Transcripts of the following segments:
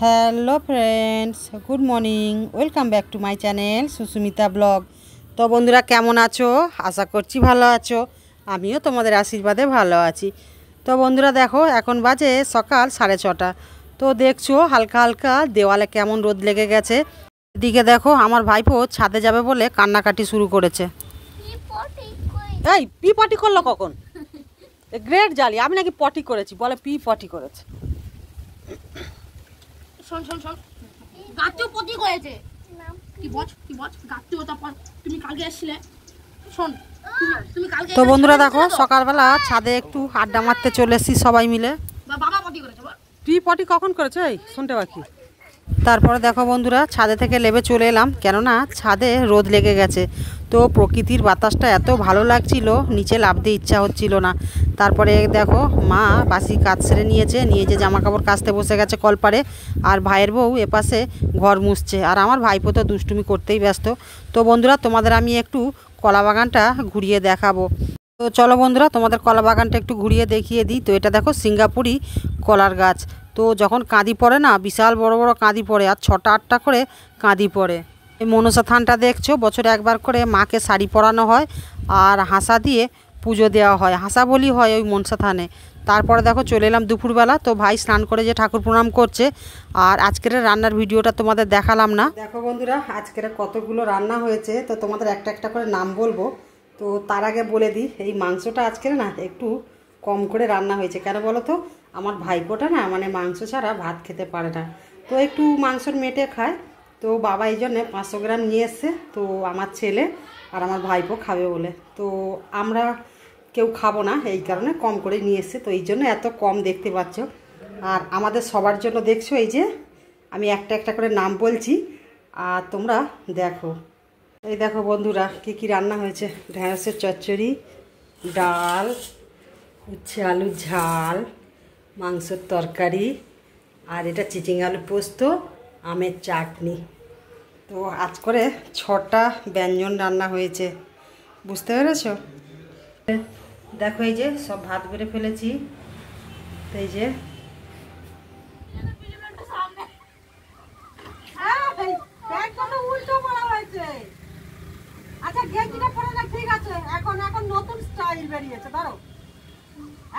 Hello friends, good morning. Welcome back to my channel Susmita blog. তো বন্ধুরা কেমন আছো? আশা করছি ভালো আছো। আমিও তোমাদের আশীর্বাদে ভালো আছি। তো বন্ধুরা দেখো, এখন বাজে সকাল 6:30। তো দেখছো হালকা হালকা দেওয়ালে কেমন রোদ লেগে গেছে। এদিকে দেখো আমার ভাইপো ছাদে যাবে বলে কান্নাকাটি শুরু করেছে। এই পি পটি করলো কখন? গ্রেট জালি, আমি নাকি পটি করেছি, বলে পি পটি করেছে। শোন শোন শোন, গাছেও পটি করেছে। কি বল গাছেও তারপর তুমি কালকে আসছিলে। শোন তুমি কালকে। তো বন্ধুরা দেখো সকালবেলা ছাদে একটু আড্ডা মারতে চলে এসেছি সবাই মিলে। বাবা পটি করেছে। তুই পটি কখন করেছে? এই শুনতে পাচ্ছি। তারপরে দেখো বন্ধুরা ছাদে থেকে নেমে চলে এলাম, কেননা ছাদে রোদ লেগে গেছে। তো প্রকৃতির বাতাসটা এত ভালো লাগছিল, নিচে নামতে ইচ্ছা হচ্ছিল না। তারপরে দেখো মা বাসি কাজ সেরে নিয়ে যে জামা কাপড় কাচতে বসে গেছে কলপারে, আর ভাইয়ের বউ এপাশে ঘর মুছছে, আর আমার ভাইপো তো দুষ্টুমি করতেই ব্যস্ত। তো বন্ধুরা তোমাদের আমি একটু কলা বাগানটা ঘুরিয়ে দেখাবো। তো চলো বন্ধুরা তোমাদের কলা বাগানটা একটু ঘুরিয়ে দেখিয়ে দিই। তো এটা দেখো সিঙ্গাপুরি কলার গাছ। তো যখন কাঁদি পড়ে না, বিশাল বড় বড় কাঁদি পড়ে, আর 6টা-8টা করে কাঁদি পড়ে। এই মনসা থানটা দেখছো, বছরে একবার করে মাকে শাড়ি পরানো হয় আর হাসা দিয়ে পুজো দেওয়া হয়, হাসা বলি হয় ওই মনসা থানে। তারপরে দেখো চলে এলাম দুপুরবেলা। তো ভাই স্নান করে যে ঠাকুর প্রণাম করছে, আর আজকের রান্নার ভিডিওটা তোমাদের দেখালাম না। দেখো বন্ধুরা আজকের কতগুলো রান্না হয়েছে, তো তোমাদের একটা একটা করে নাম বলবো। তো তার আগে বলে দিই, এই মাংসটা আজকের না একটু কম করে রান্না হয়েছে। কেন বলো তো, আমার ভাইপোটা না মানে মাংস ছাড়া ভাত খেতে পারে না, তো একটু মাংসর মেটে খায়। তো বাবা এই জন্যে 500 গ্রাম নিয়ে এসছে। তো আমার ছেলে আর আমার ভাইপো খাবে বলে, তো আমরা কেউ খাবো না, এই কারণে কম করে নিয়ে এসছে। তো এই জন্য এত কম দেখতে পাচ্ছ। আর আমাদের সবার জন্য দেখছো এই যে আমি একটা একটা করে নাম বলছি, আর তোমরা দেখো। এই দেখো বন্ধুরা কী কী রান্না হয়েছে। ঢেঁড়সের চচ্চড়ি, ডাল, উচ্ছে আলুর ঝাল, মাংসের তরকারি, আর এটা চিচিঙ্গা আলু পোস্ত, আমের চাটনি। তো আজ করে 6টা ব্যঞ্জন রান্না হয়েছে, বুঝতে পেরেছ? দেখো এই যে সব ভাত বেড়ে ফেলেছি। এই যে উল্টো করা হয়েছে। আচ্ছা গেঞ্জিটা পরে না, ঠিক আছে। এখন নতুন স্টাইল বেরিয়েছে, ধরো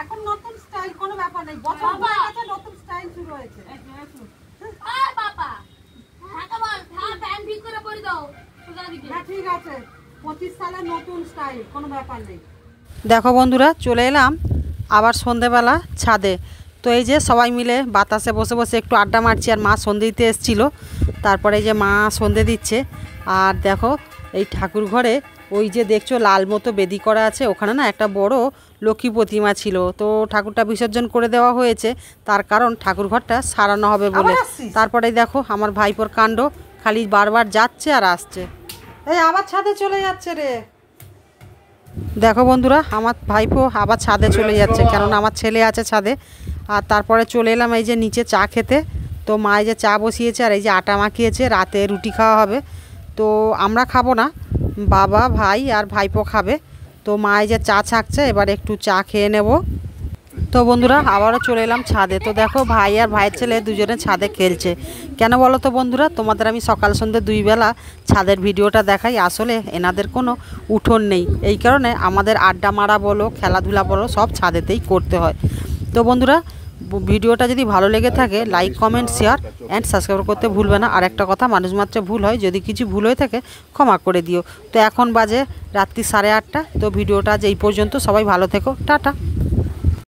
এখন নতুন স্টাইল, কোনো ব্যাপার নেই। বছর হয়ে গেছে, নতুন স্টাইল শুরু হয়েছে। ঠিক আছে, 25 সালে নতুন স্টাইল, কোনো ব্যাপার নেই। দেখো বন্ধুরা চলে এলাম আবার সন্ধেবেলা ছাদে। তো এই যে সবাই মিলে বাতাসে বসে বসে একটু আড্ডা মারছি, আর মা সন্ধে দিতে এসেছিলো। তারপরে এই যে মা সন্ধে দিচ্ছে। আর দেখো এই ঠাকুর ঘরে ওই যে দেখছো লাল মতো বেদি করা আছে, ওখানে না একটা বড় লক্ষ্মী প্রতিমা ছিল। তো ঠাকুরটা বিসর্জন করে দেওয়া হয়েছে, তার কারণ ঠাকুর ঘরটা সারানো হবে বলে। তারপরে দেখো আমার ভাইপোর কাণ্ড, খালি বারবার যাচ্ছে আর আসছে। এই আবার ছাদে চলে যাচ্ছে রে। দেখো বন্ধুরা আমার ভাইপো আবার ছাদে চলে যাচ্ছে, কেননা আমার ছেলে আছে ছাদে। আর তারপরে চলে এলাম এই যে নিচে চা খেতে। তো মা এই যে চা বসিয়েছে, আর এই যে আটা মাখিয়েছে, রাতে রুটি খাওয়া হবে। তো আমরা খাবো না, বাবা ভাই আর ভাইপো খাবে। তো মা এই যে চা ছাঁকছে, এবার একটু চা খেয়ে নেব। তো বন্ধুরা আবারও চলে এলাম ছাদে। তো দেখো ভাই আর ভাইয়ের ছেলে দুজনে ছাদে খেলছে। কেন বলো তো বন্ধুরা, তোমাদের আমি সকাল সন্ধ্যে 2 বেলা ছাদের ভিডিওটা দেখাই। আসলে এনাদের কোনো উঠোন নেই, এই কারণে আমাদের আড্ডা মারা বলো খেলাধুলা বলো সব ছাদেতেই করতে হয়। তো বন্ধুরা ভিডিওটা যদি ভালো লেগে থাকে like comment share and subscribe করতে ভুলবে না। আর একটা কথা, মানুষ মাত্র ভুল হয়, যদি কিছু ভুল হয়ে থাকে ক্ষমা করে দিও। তো এখন বাজে রাত্রি 8:30। তো ভিডিওটা আজ এই পর্যন্ত, সবাই ভালো থেকো, টাটা।